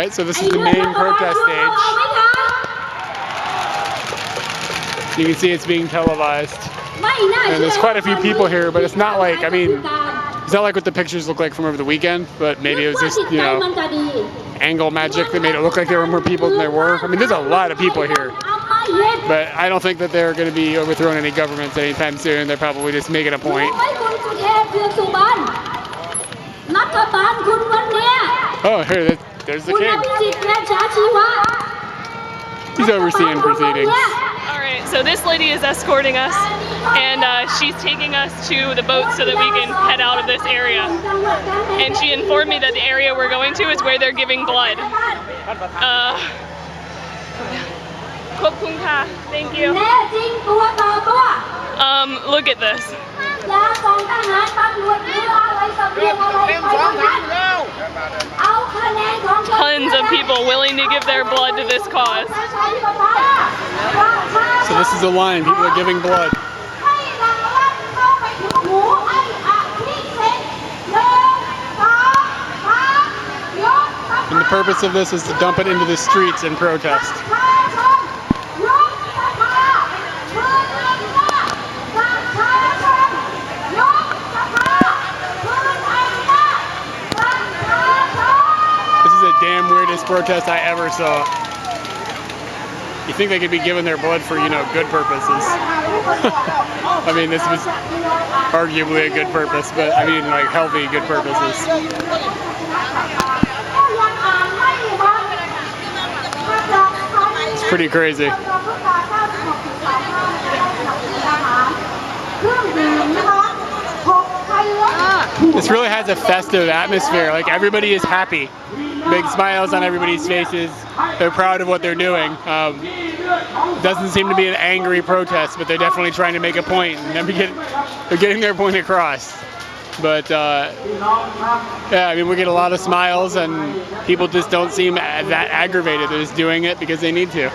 Alright, so this is the main protest stage. You can see it's being televised. And there's quite a few people here, but it's not like, I mean, it's not like what the pictures look like from over the weekend, but maybe it was just, you know, angle magic that made it look like there were more people than there were. I mean, there's a lot of people here. But I don't think that they're going to be overthrowing any governments anytime soon. They're probably just making a point. Oh, here, there's the king. He's overseeing proceedings. Alright, so this lady is escorting us, and she's taking us to the boat so that we can head out of this area. And she informed me that the area we're going to is where they're giving blood. Thank you. Look at this. Tons of people willing to give their blood to this cause. So this is the line, people are giving blood. And the purpose of this is to dump it into the streets and protest. This is the damn weirdest protest I ever saw. You think they could be giving their blood for, you know, good purposes. I mean, this was arguably a good purpose, but I mean, like, healthy good purposes. It's pretty crazy. This really has a festive atmosphere. Like, everybody is happy. Big smiles on everybody's faces. They're proud of what they're doing. It doesn't seem to be an angry protest, but they're definitely trying to make a point, and they're getting their point across. But yeah, I mean, we get a lot of smiles, and people just don't seem that aggravated. They're just doing it because they need to.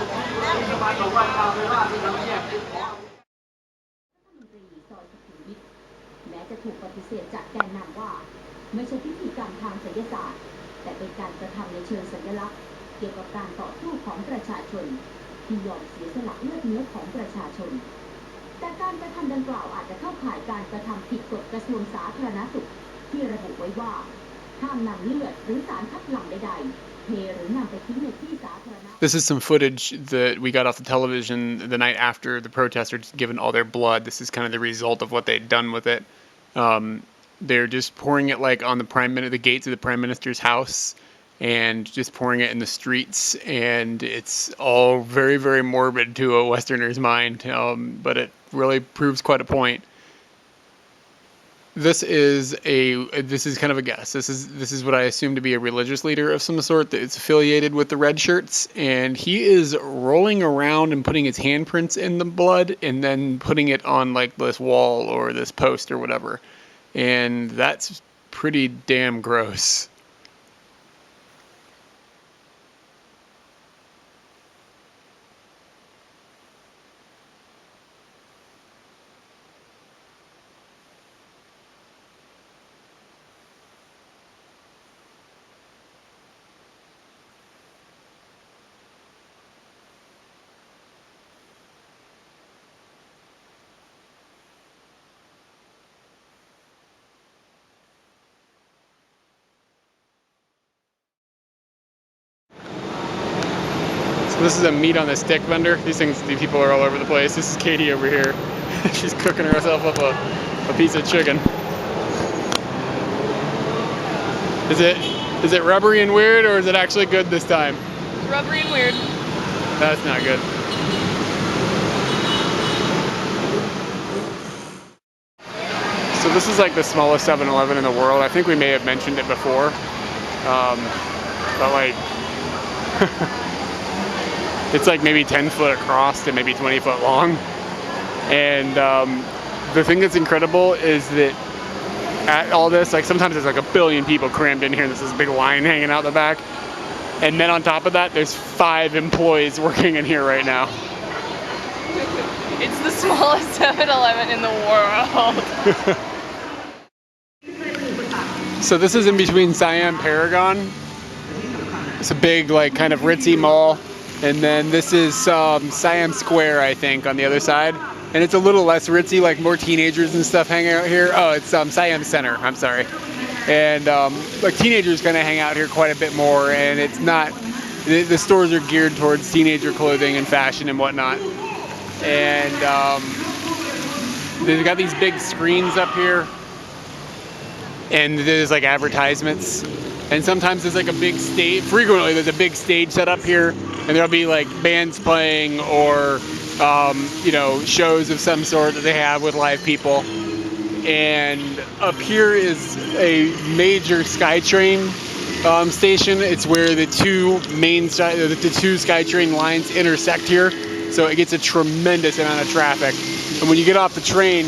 This is some footage that we got off the television the night after the protesters given all their blood. This is kind of the result of what they'd done with it. They're just pouring it like on the gates of the Prime Minister's house, and just pouring it in the streets, and it's all very, very morbid to a Westerner's mind, but it really proves quite a point. This is kind of a guess. This is what I assume to be a religious leader of some sort that is affiliated with the red shirts, and he is rolling around and putting his handprints in the blood and then putting it on like this wall or this post or whatever. And that's pretty damn gross. This is a meat on the stick vendor. These people are all over the place. This is Katie over here. She's cooking herself up a piece of chicken. Is it rubbery and weird, or is it actually good this time? It's rubbery and weird. That's not good. So this is like the smallest 7-Eleven in the world. I think we may have mentioned it before, but like. It's like maybe 10 foot across and maybe 20 foot long. And the thing that's incredible is that at all this, like sometimes there's like a billion people crammed in here and there's this big line hanging out the back. And then on top of that, there's 5 employees working in here right now. It's the smallest 7-Eleven in the world. So this is in between Siam and Paragon. It's a big, like, kind of ritzy mall. And then this is Siam Square, I think, on the other side. And it's a little less ritzy, like more teenagers and stuff hang out here. Oh, it's Siam Center, I'm sorry. And like teenagers kind of hang out here quite a bit more, and it's not, the stores are geared towards teenager clothing and fashion and whatnot. And they've got these big screens up here, and there's like advertisements. And sometimes there's like a big stage, frequently there's a big stage set up here, and there'll be like bands playing or you know, shows of some sort that they have with live people. And up here is a major SkyTrain station. It's where the two SkyTrain lines intersect here, so it gets a tremendous amount of traffic. And when you get off the train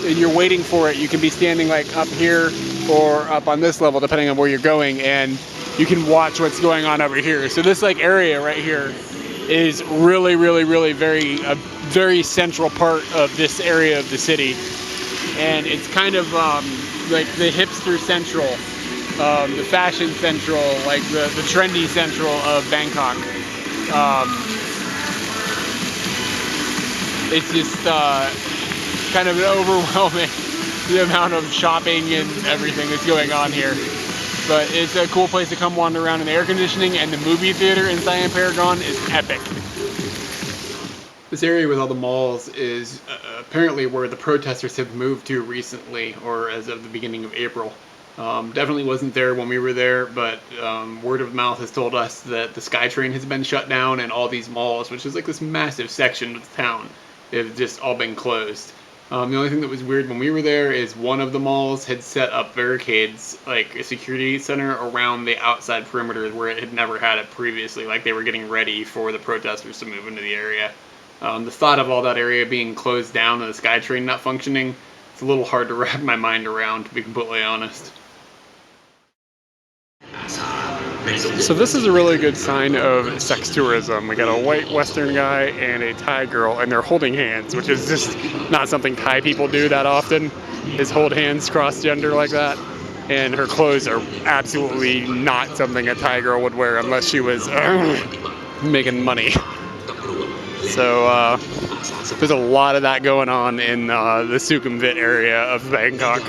and you're waiting for it, you can be standing like up here or up on this level, depending on where you're going, and you can watch what's going on over here. So this like area right here is really a very central part of this area of the city. And it's kind of like the hipster central, the fashion central, like the trendy central of Bangkok. It's just kind of overwhelming, the amount of shopping and everything that's going on here. But it's a cool place to come wander around, and the air conditioning and the movie theater in Siam Paragon is epic. This area with all the malls is apparently where the protesters have moved to recently, or as of the beginning of April. Definitely wasn't there when we were there, but word of mouth has told us that the SkyTrain has been shut down, and all these malls, which is like this massive section of the town, have just all been closed. The only thing that was weird when we were there is one of the malls had set up barricades, like a security center around the outside perimeter where it had never had it previously, like they were getting ready for the protesters to move into the area. The thought of all that area being closed down and the SkyTrain not functioning, it's a little hard to wrap my mind around, to be completely honest. So this is a really good sign of sex tourism. We got a white Western guy and a Thai girl, and they're holding hands, which is just not something Thai people do that often, is hold hands cross-gender like that. And her clothes are absolutely not something a Thai girl would wear unless she was making money. So there's a lot of that going on in the Sukhumvit area of Bangkok.